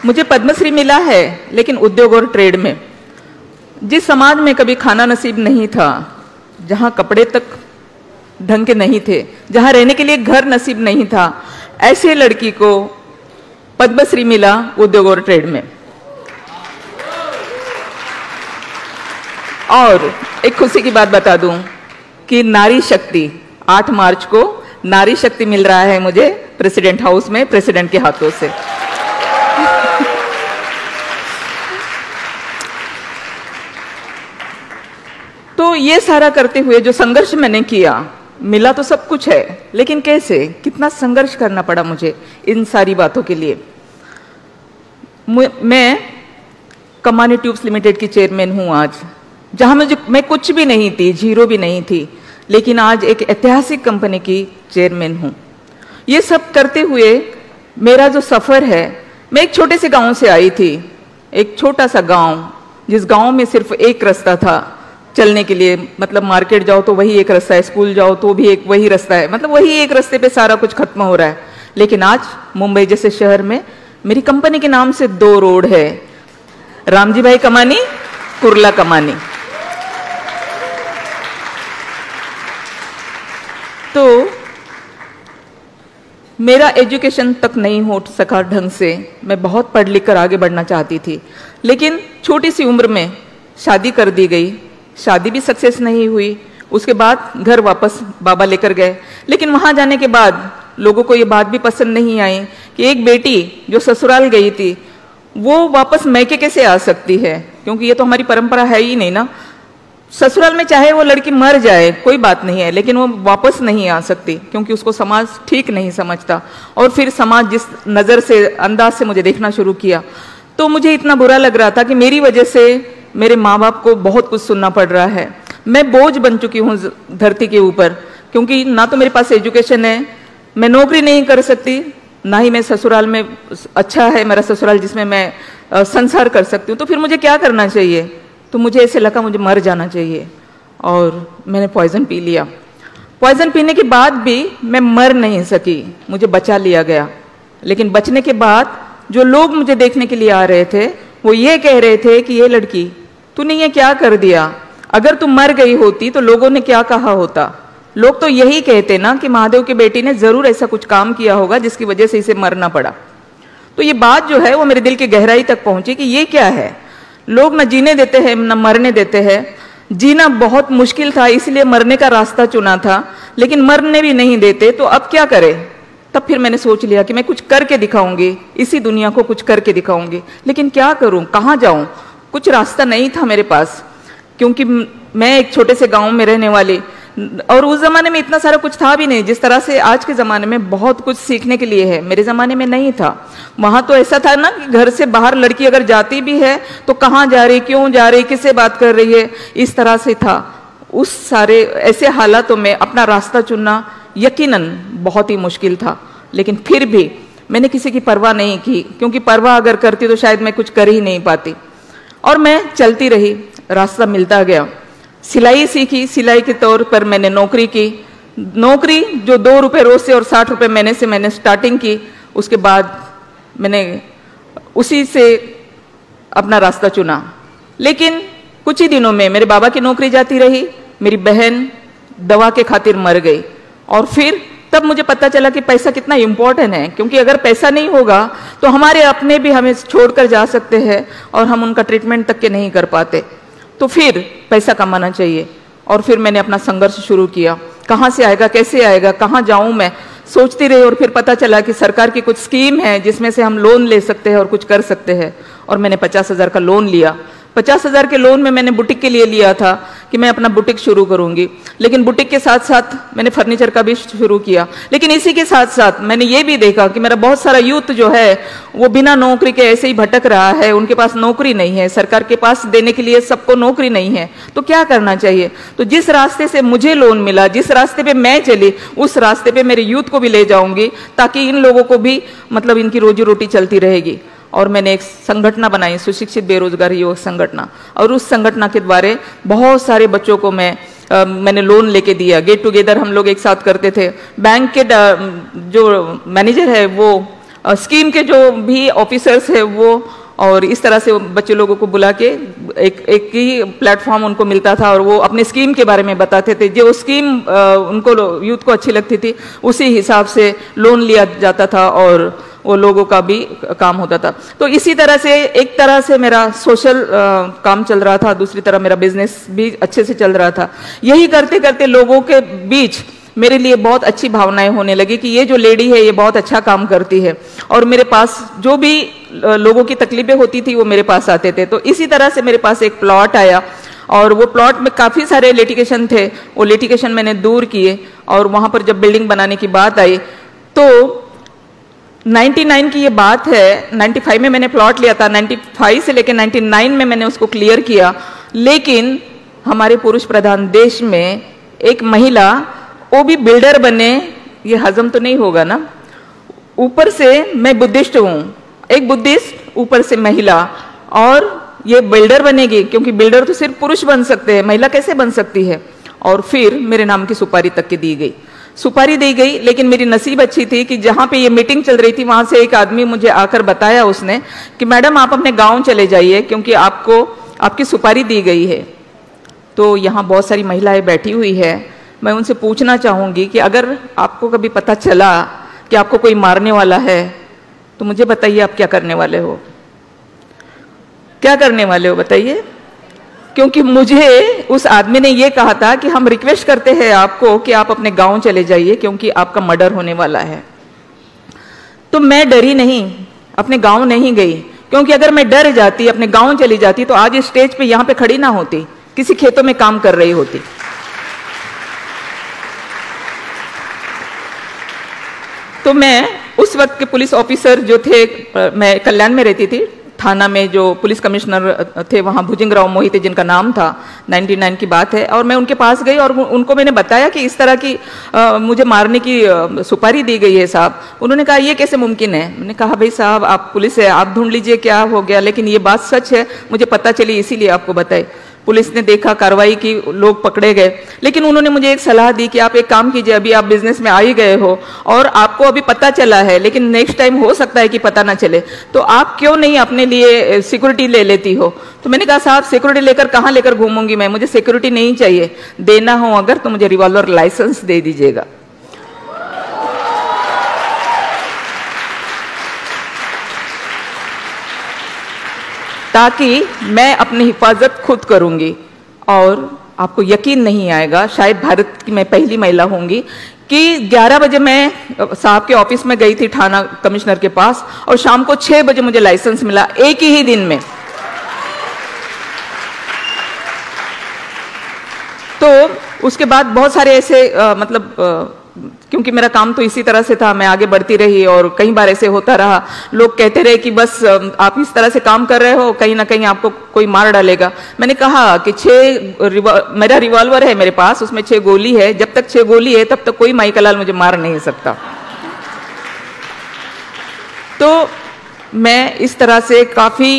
मुझे पद्मश्री मिला है, लेकिन उद्योग और ट्रेड में। जिस समाज में कभी खाना नसीब नहीं था, जहां कपड़े तक ढंग के नहीं थे, जहां रहने के लिए घर नसीब नहीं था, ऐसे लड़की को पद्मश्री मिला उद्योग और ट्रेड में। और एक खुशी की बात बता दूं कि नारी शक्ति 8 मार्च को नारी शक्ति मिल रहा है मुझे प्रेसिडेंट हाउस में, प्रेसिडेंट के हाथों से। तो ये सारा करते हुए जो संघर्ष मैंने किया, मिला तो सब कुछ है, लेकिन कैसे, कितना संघर्ष करना पड़ा मुझे इन सारी बातों के लिए। मैं कमानी ट्यूब्स लिमिटेड की चेयरमैन हूं आज, जहां मैं कुछ भी नहीं थी, जीरो भी नहीं थी, लेकिन आज एक ऐतिहासिक कंपनी की चेयरमैन हूं। ये सब करते हुए मेरा जो सफर है, मैं एक छोटे से गांव से आई थी, एक छोटा सा गांव, जिस गांव में सिर्फ एक रास्ता था चलने के लिए, मतलब मार्केट जाओ तो वही एक रास्ता है, स्कूल जाओ तो भी एक वही रास्ता है, मतलब वही एक रास्ते पे सारा कुछ खत्म हो रहा है। लेकिन आज मुंबई जैसे शहर में मेरी कंपनी के नाम से 2 रोड है, रामजी भाई कमानी, कुर्ला कमानी। तो मेरा एजुकेशन तक नहीं हो सका ढंग से, मैं बहुत पढ़ लिख कर आगे बढ़ना चाहती थी, लेकिन छोटी सी उम्र में शादी कर दी गई, शादी भी सक्सेस नहीं हुई। उसके बाद घर वापस बाबा लेकर गए, लेकिन वहां जाने के बाद लोगों को ये बात भी पसंद नहीं आई कि एक बेटी जो ससुराल गई थी वो वापस मैके कैसे आ सकती है, क्योंकि ये तो हमारी परंपरा है ही नहीं ना। ससुराल में चाहे वो लड़की मर जाए कोई बात नहीं है, लेकिन वो वापस नहीं आ सकती, क्योंकि उसको समाज ठीक नहीं समझता। और फिर समाज जिस नज़र से, अंदाज से मुझे देखना शुरू किया, तो मुझे इतना बुरा लग रहा था कि मेरी वजह से मेरे माँ बाप को बहुत कुछ सुनना पड़ रहा है। मैं बोझ बन चुकी हूँ धरती के ऊपर, क्योंकि ना तो मेरे पास एजुकेशन है, मैं नौकरी नहीं कर सकती, ना ही मैं ससुराल में, अच्छा है मेरा ससुराल जिसमें मैं संसार कर सकती हूँ। तो फिर मुझे क्या करना चाहिए? तो मुझे ऐसे लगा मुझे मर जाना चाहिए, और मैंने पॉइजन पी लिया। पॉइजन पीने के बाद भी मैं मर नहीं सकी, मुझे बचा लिया गया। लेकिन बचने के बाद जो लोग मुझे देखने के लिए आ रहे थे, वो ये कह रहे थे कि ये लड़की, तूने ये क्या कर दिया? अगर तू मर गई होती तो लोगों ने क्या कहा होता? लोग तो यही कहते ना कि महादेव की बेटी ने जरूर ऐसा कुछ काम किया होगा जिसकी वजह से इसे मरना पड़ा। तो ये बात जो है वो मेरे दिल की गहराई तक पहुंची कि ये क्या है, लोग न जीने देते हैं न मरने देते हैं। जीना बहुत मुश्किल था, इसलिए मरने का रास्ता चुना था, लेकिन मरने भी नहीं देते, तो अब क्या करें? तब फिर मैंने सोच लिया कि मैं कुछ करके दिखाऊंगी, इसी दुनिया को कुछ करके दिखाऊंगी। लेकिन क्या करूं, कहाँ जाऊं? कुछ रास्ता नहीं था मेरे पास, क्योंकि मैं एक छोटे से गांव में रहने वाली, और उस जमाने में इतना सारा कुछ था भी नहीं जिस तरह से आज के ज़माने में बहुत कुछ सीखने के लिए है, मेरे ज़माने में नहीं था। वहाँ तो ऐसा था ना कि घर से बाहर लड़की अगर जाती भी है तो कहाँ जा रही, क्यों जा रही, किससे बात कर रही है, इस तरह से था। उस सारे ऐसे हालातों में अपना रास्ता चुनना यकीनन बहुत ही मुश्किल था, लेकिन फिर भी मैंने किसी की परवाह नहीं की, क्योंकि परवाह अगर करती तो शायद मैं कुछ कर ही नहीं पाती। और मैं चलती रही, रास्ता मिलता गया। सिलाई सीखी, सिलाई के तौर पर मैंने नौकरी की, नौकरी जो 2 रुपये रोज से और 60 रुपये महीने से मैंने स्टार्टिंग की। उसके बाद मैंने उसी से अपना रास्ता चुना। लेकिन कुछ ही दिनों में मेरे बाबा की नौकरी जाती रही, मेरी बहन दवा के खातिर मर गई, और फिर तब मुझे पता चला कि पैसा कितना इम्पोर्टेंट है, क्योंकि अगर पैसा नहीं होगा तो हमारे अपने भी हमें छोड़कर जा सकते हैं और हम उनका ट्रीटमेंट तक के नहीं कर पाते। तो फिर पैसा कमाना चाहिए, और फिर मैंने अपना संघर्ष शुरू किया। कहाँ से आएगा, कैसे आएगा, कहाँ जाऊँ मैं, सोचती रही। और फिर पता चला कि सरकार की कुछ स्कीम है जिसमें से हम लोन ले सकते हैं और कुछ कर सकते हैं, और मैंने 50,000 का लोन लिया। 50,000 के लोन में मैंने बुटीक के लिए लिया था कि मैं अपना बुटीक शुरू करूंगी, लेकिन बुटीक के साथ साथ मैंने फर्नीचर का भी शुरू किया। लेकिन इसी के साथ साथ मैंने ये भी देखा कि मेरा बहुत सारा यूथ जो है वो बिना नौकरी के ऐसे ही भटक रहा है, उनके पास नौकरी नहीं है, सरकार के पास देने के लिए सबको नौकरी नहीं है, तो क्या करना चाहिए? तो जिस रास्ते से मुझे लोन मिला, जिस रास्ते पे मैं चली, उस रास्ते पे मेरे यूथ को भी ले जाऊंगी, ताकि इन लोगों को भी मतलब इनकी रोजी रोटी चलती रहेगी। और मैंने एक संगठन बनाई, सुशिक्षित बेरोजगार युवक संगठन, और उस संगठन के द्वारा बहुत सारे बच्चों को मैंने लोन लेके दिया। गेट टुगेदर हम लोग एक साथ करते थे। बैंक के जो मैनेजर है वो स्कीम के जो भी ऑफिसर्स है वो, और इस तरह से बच्चे लोगों को बुला के एक ही प्लेटफॉर्म उनको मिलता था और वो अपने स्कीम के बारे में बताते थे। जो स्कीम उनको यूथ को अच्छी लगती थी उसी हिसाब से लोन लिया जाता था और वो लोगों का भी काम होता था। तो इसी तरह से एक तरह से मेरा सोशल काम चल रहा था, दूसरी तरह मेरा बिजनेस भी अच्छे से चल रहा था। यही करते करते लोगों के बीच मेरे लिए बहुत अच्छी भावनाएं होने लगी कि ये जो लेडी है ये बहुत अच्छा काम करती है, और मेरे पास जो भी लोगों की तकलीफें होती थी वो मेरे पास आते थे। तो इसी तरह से मेरे पास एक प्लॉट आया और वो प्लॉट में काफ़ी सारे लिटिगेशन थे, वो लिटिगेशन मैंने दूर किए, और वहाँ पर जब बिल्डिंग बनाने की बात आई तो 99 की ये बात है, 95 में मैंने प्लॉट लिया था, 95 से लेकर 99 में मैंने उसको क्लियर किया। लेकिन हमारे पुरुष प्रधान देश में एक महिला, वो भी बिल्डर बने, ये हजम तो नहीं होगा ना। ऊपर से मैं बुद्धिस्ट हूँ, एक बुद्धिस्ट, ऊपर से महिला, और ये बिल्डर बनेगी, क्योंकि बिल्डर तो सिर्फ पुरुष बन सकते हैं, महिला कैसे बन सकती है। और फिर मेरे नाम की सुपारी तक की दी गई, सुपारी दी गई। लेकिन मेरी नसीब अच्छी थी कि जहाँ पे ये मीटिंग चल रही थी वहाँ से एक आदमी मुझे आकर बताया उसने कि मैडम आप अपने गाँव चले जाइए क्योंकि आपको आपकी सुपारी दी गई है। तो यहाँ बहुत सारी महिलाएं बैठी हुई है, मैं उनसे पूछना चाहूँगी कि अगर आपको कभी पता चला कि आपको कोई मारने वाला है तो मुझे बताइए आप क्या करने वाले हो, क्या करने वाले हो बताइए। क्योंकि मुझे उस आदमी ने ये कहा था कि हम रिक्वेस्ट करते हैं आपको कि आप अपने गांव चले जाइए क्योंकि आपका मर्डर होने वाला है। तो मैं डरी नहीं, अपने गांव नहीं गई, क्योंकि अगर मैं डर जाती, अपने गांव चली जाती तो आज इस स्टेज पे यहाँ पे खड़ी ना होती, किसी खेतों में काम कर रही होती। तो मैं उस वक्त के पुलिस ऑफिसर जो थे, मैं कल्याण में रहती थी, थाना में जो पुलिस कमिश्नर थे वहाँ भुजंगराव मोहिते जिनका नाम था, 99 की बात है, और मैं उनके पास गई और उनको मैंने बताया कि इस तरह की मुझे मारने की सुपारी दी गई है साहब। उन्होंने कहा ये कैसे मुमकिन है। मैंने कहा भाई साहब आप पुलिस है, आप ढूंढ लीजिए क्या हो गया, लेकिन ये बात सच है, मुझे पता चली इसीलिए आपको बताई। पुलिस ने देखा, कार्रवाई की, लोग पकड़े गए। लेकिन उन्होंने मुझे एक सलाह दी कि आप एक काम कीजिए, अभी आप बिजनेस में आ ही गए हो और आपको अभी पता चला है, लेकिन नेक्स्ट टाइम हो सकता है कि पता ना चले, तो आप क्यों नहीं अपने लिए सिक्योरिटी ले लेती हो। तो मैंने कहा साहब सिक्योरिटी लेकर कहाँ लेकर घूमूंगी मैं, मुझे सिक्योरिटी नहीं चाहिए, देना हो अगर तो मुझे रिवॉल्वर लाइसेंस दे दीजिएगा। ताकि मैं अपनी हिफाजत खुद करूंगी। और आपको यकीन नहीं आएगा, शायद भारत की मैं पहली महिला होंगी कि 11 बजे मैं साहब के ऑफिस में गई थी थाना कमिश्नर के पास, और शाम को 6 बजे मुझे लाइसेंस मिला, एक ही दिन में। तो उसके बाद बहुत सारे ऐसे क्योंकि मेरा काम तो इसी तरह से था, मैं आगे बढ़ती रही और कई बार ऐसे होता रहा, लोग कहते रहे कि बस आप इस तरह से काम कर रहे हो, कहीं ना कहीं आपको कोई मार डालेगा। मैंने कहा कि मेरा रिवॉल्वर है मेरे पास, उसमें 6 गोली है, जब तक 6 गोली है तब तक कोई माई का लाल मुझे मार नहीं सकता। तो मैं इस तरह से काफी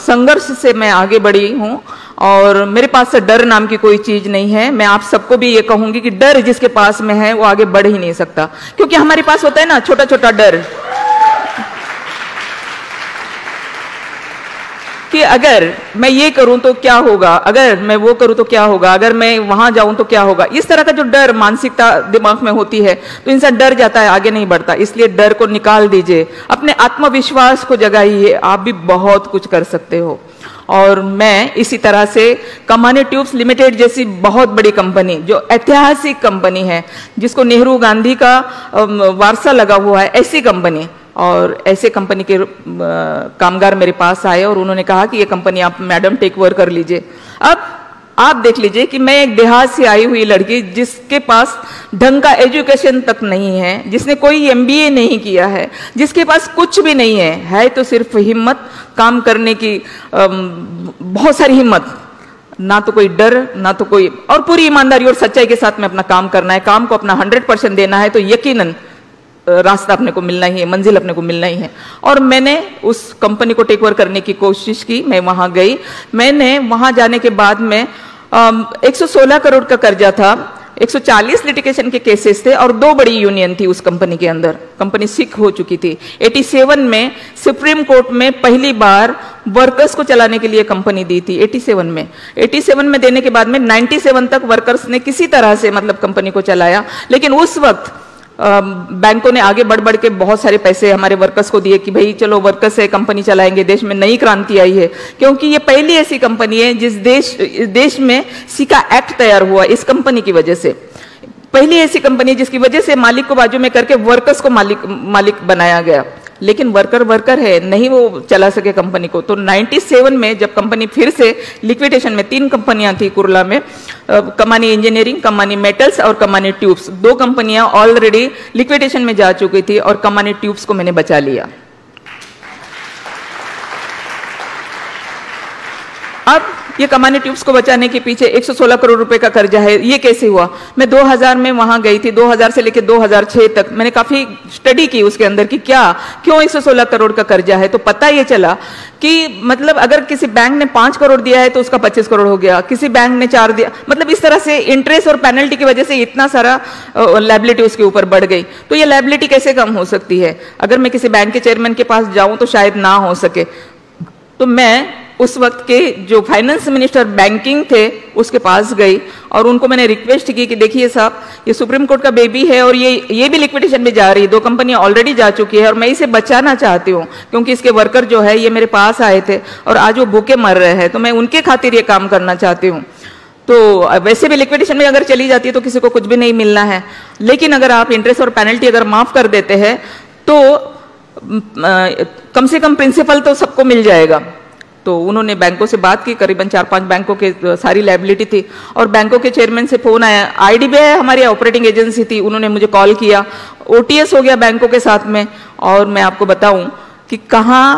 संघर्ष से मैं आगे बढ़ी हूँ, और मेरे पास से डर नाम की कोई चीज नहीं है। मैं आप सबको भी ये कहूंगी कि डर जिसके पास में है वो आगे बढ़ ही नहीं सकता, क्योंकि हमारे पास होता है ना छोटा छोटा डर कि अगर मैं ये करूं तो क्या होगा, अगर मैं वो करूं तो क्या होगा, अगर मैं वहां जाऊं तो क्या होगा। इस तरह का जो डर मानसिकता दिमाग में होती है तो इंसान डर जाता है, आगे नहीं बढ़ता। इसलिए डर को निकाल दीजिए, अपने आत्मविश्वास को जगाइए, आप भी बहुत कुछ कर सकते हो। और मैं इसी तरह से कमानी ट्यूब्स लिमिटेड जैसी बहुत बड़ी कंपनी, जो ऐतिहासिक कंपनी है, जिसको नेहरू गांधी का वारसा लगा हुआ है, ऐसी कंपनी, और ऐसे कंपनी के कामगार मेरे पास आए और उन्होंने कहा कि ये कंपनी आप मैडम टेक ओवर कर लीजिए। अब आप देख लीजिए कि मैं एक देहात से आई हुई लड़की, जिसके पास ढंग का एजुकेशन तक नहीं है, जिसने कोई MBA नहीं किया है, जिसके पास कुछ भी नहीं है तो सिर्फ हिम्मत, काम करने की बहुत सारी हिम्मत, ना तो कोई डर, ना तो कोई, और पूरी ईमानदारी और सच्चाई के साथ में अपना काम करना है, काम को अपना 100% देना है, तो यकीनन रास्ता अपने को मिलना ही है, मंजिल अपने को मिलना ही है। और मैंने उस कंपनी को टेक ओवर करने की कोशिश की, मैं वहां गई। मैंने वहां जाने के बाद में 116 करोड़ का कर्जा था, 140 लिटिगेशन के केसेस थे और 2 बड़ी यूनियन थी उस कंपनी के अंदर। कंपनी सिक हो चुकी थी। 87 में सुप्रीम कोर्ट में पहली बार वर्कर्स को चलाने के लिए कंपनी दी थी। 87 में देने के बाद में 97 तक वर्कर्स ने किसी तरह से मतलब कंपनी को चलाया। लेकिन उस वक्त बैंकों ने आगे बढ़ बढ़ के बहुत सारे पैसे हमारे वर्कर्स को दिए कि भाई चलो वर्कर्स से कंपनी चलाएंगे, देश में नई क्रांति आई है। क्योंकि ये पहली ऐसी कंपनी है जिस देश में सिका एक्ट तैयार हुआ इस कंपनी की वजह से। पहली ऐसी कंपनी जिसकी वजह से मालिक को बाजू में करके वर्कर्स को मालिक बनाया गया। लेकिन वर्कर है, नहीं वो चला सके कंपनी को। तो 97 में जब कंपनी फिर से लिक्विडेशन में, 3 कंपनियां थी कुरला में, कमानी इंजीनियरिंग, कमानी मेटल्स और कमानी ट्यूब्स, 2 कंपनियां ऑलरेडी लिक्विडेशन में जा चुकी थी और कमानी ट्यूब्स को मैंने बचा लिया। अब ये कमानी ट्यूब्स को बचाने के पीछे 116 करोड़ रुपए का कर्जा है। ये कैसे हुआ? मैं 2000 में वहां गई थी। 2000 से लेकर 2006 तक मैंने काफी स्टडी की उसके अंदर कि क्यों 116 करोड़ का कर्जा है। तो पता ये चला कि मतलब अगर किसी बैंक ने 5 करोड़ दिया है तो उसका 25 करोड़ हो गया, किसी बैंक ने 4 दिया, मतलब इस तरह से इंटरेस्ट और पेनल्टी की वजह से इतना सारा लायबिलिटी उसके ऊपर बढ़ गई। तो ये लायबिलिटी कैसे कम हो सकती है? अगर मैं किसी बैंक के चेयरमैन के पास जाऊं तो शायद ना हो सके। तो मैं उस वक्त के जो फाइनेंस मिनिस्टर बैंकिंग थे उसके पास गई और उनको मैंने रिक्वेस्ट की कि देखिए साहब, ये सुप्रीम कोर्ट का बेबी है और ये भी लिक्विडेशन में जा रही है, 2 कंपनियां ऑलरेडी जा चुकी है और मैं इसे बचाना चाहती हूँ क्योंकि इसके वर्कर जो है ये मेरे पास आए थे और आज वो भूखे मर रहे हैं, तो मैं उनके खातिर ये काम करना चाहती हूँ। तो वैसे भी लिक्विडेशन में अगर चली जाती है तो किसी को कुछ भी नहीं मिलना है, लेकिन अगर आप इंटरेस्ट और पेनल्टी अगर माफ कर देते हैं तो कम से कम प्रिंसिपल तो सबको मिल जाएगा। तो उन्होंने बैंकों से बात की, करीबन 4-5 बैंकों के सारी लायबिलिटी थी और बैंकों के चेयरमैन से फोन आया। आईडीबीआई हमारी ऑपरेटिंग एजेंसी थी, उन्होंने मुझे कॉल किया, ओटीएस हो गया बैंकों के साथ में। और मैं आपको बताऊं कि कहाँ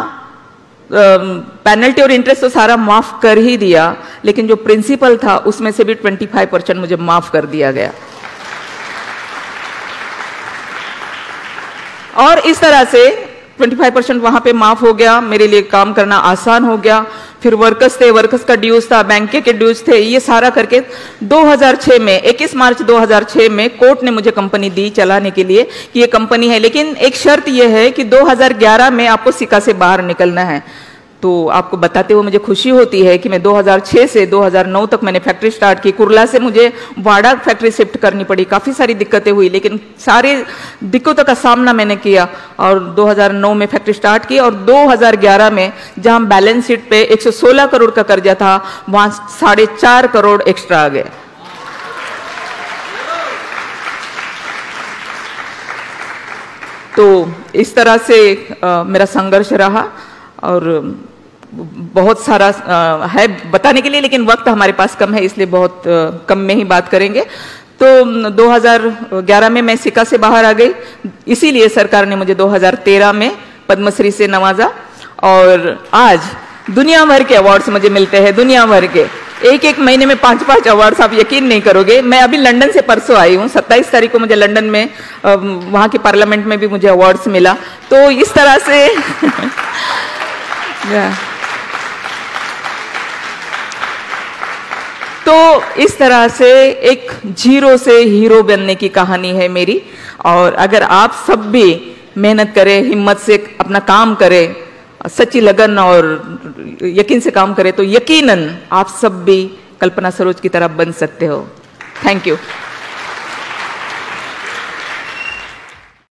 पेनल्टी और इंटरेस्ट तो सारा माफ कर ही दिया, लेकिन जो प्रिंसिपल था उसमें से भी 25% मुझे माफ कर दिया गया। और इस तरह से 25% वहां पे माफ हो गया, मेरे लिए काम करना आसान हो गया। फिर वर्कर्स थे, वर्कर्स का ड्यूज था, बैंक के ड्यूज थे, ये सारा करके 2006 में 21 मार्च 2006 में कोर्ट ने मुझे कंपनी दी चलाने के लिए कि ये कंपनी है, लेकिन एक शर्त ये है कि 2011 में आपको सिका से बाहर निकलना है। तो आपको बताते हुए मुझे खुशी होती है कि मैं 2006 से 2009 तक मैंने फैक्ट्री स्टार्ट की। कुरला से मुझे वाड़ा फैक्ट्री शिफ्ट करनी पड़ी, काफ़ी सारी दिक्कतें हुई, लेकिन सारे दिक्कतों का सामना मैंने किया और 2009 में फैक्ट्री स्टार्ट की। और 2011 में जहां बैलेंस शीट पे 116 करोड़ का कर्जा था, वहां 4.5 करोड़ एक्स्ट्रा आ गए। तो इस तरह से मेरा संघर्ष रहा और बहुत सारा है बताने के लिए, लेकिन वक्त हमारे पास कम है, इसलिए बहुत कम में ही बात करेंगे। तो 2011 में मैं सिका से बाहर आ गई, इसीलिए सरकार ने मुझे 2013 में पद्मश्री से नवाजा और आज दुनिया भर के अवार्ड्स मुझे मिलते हैं, दुनिया भर के। एक महीने में 5-5 अवार्ड्स, आप यकीन नहीं करोगे। मैं अभी लंदन से परसों आई हूँ, 27 तारीख को मुझे लंदन में वहाँ के पार्लियामेंट में भी मुझे अवार्ड्स मिला। तो इस तरह से तो इस तरह से एक जीरो से हीरो बनने की कहानी है मेरी। और अगर आप सब भी मेहनत करें, हिम्मत से अपना काम करें, सच्ची लगन और यकीन से काम करें, तो यकीनन आप सब भी कल्पना सरोज की तरह बन सकते हो। Thank you.